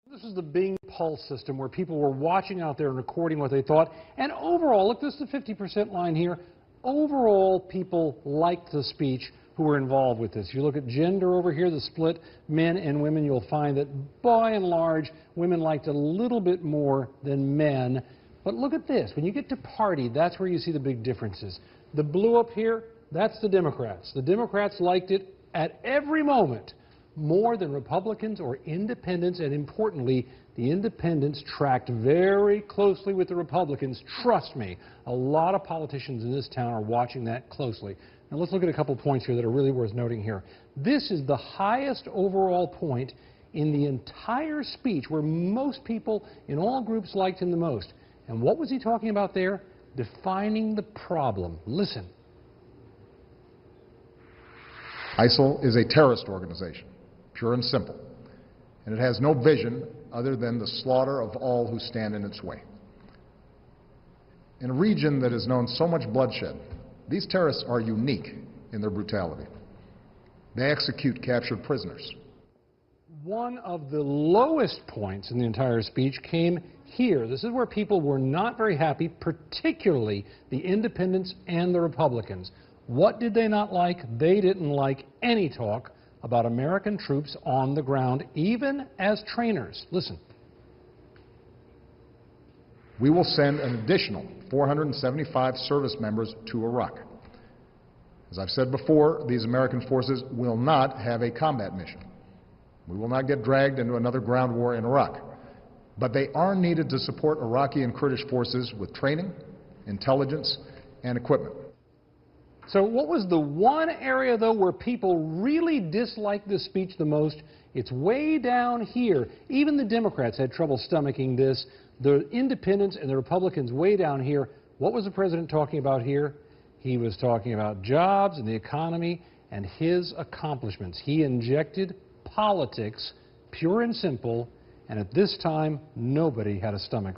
This is the Bing Pulse system where people were watching out there and recording what they thought. And overall, look, this is the 50% line here. Overall, people liked the speech who were involved with this. If you look at gender over here, the split, men and women, you'll find that by and large, women liked a little bit more than men. But look at this. When you get to party, that's where you see the big differences. The blue up here, that's the Democrats. The Democrats liked it at every moment more than Republicans or independents, and importantly, the independents tracked very closely with the Republicans. Trust me, a lot of politicians in this town are watching that closely. Now let's look at a couple points here that are really worth noting here. This is the highest overall point in the entire speech where most people in all groups liked him the most. And what was he talking about there? Defining the problem. Listen. ISIL is a terrorist organization, pure and simple, and it has no vision other than the slaughter of all who stand in its way. In a region that has known so much bloodshed, these terrorists are unique in their brutality. They execute captured prisoners. One of the lowest points in the entire speech came here. This is where people were not very happy, particularly the independents and the Republicans. What did they not like? They didn't like any talk about American troops on the ground, even as trainers. Listen. We will send an additional 475 service members to Iraq. As I've said before, these American forces will not have a combat mission. We will not get dragged into another ground war in Iraq. But they are needed to support Iraqi and Kurdish forces with training, intelligence, and equipment. So what was the one area, though, where people really disliked this speech the most? It's way down here. Even the Democrats had trouble stomaching this. The independents and the Republicans way down here. What was the president talking about here? He was talking about jobs and the economy and his accomplishments. He injected politics, pure and simple, and at this time, nobody had a stomach.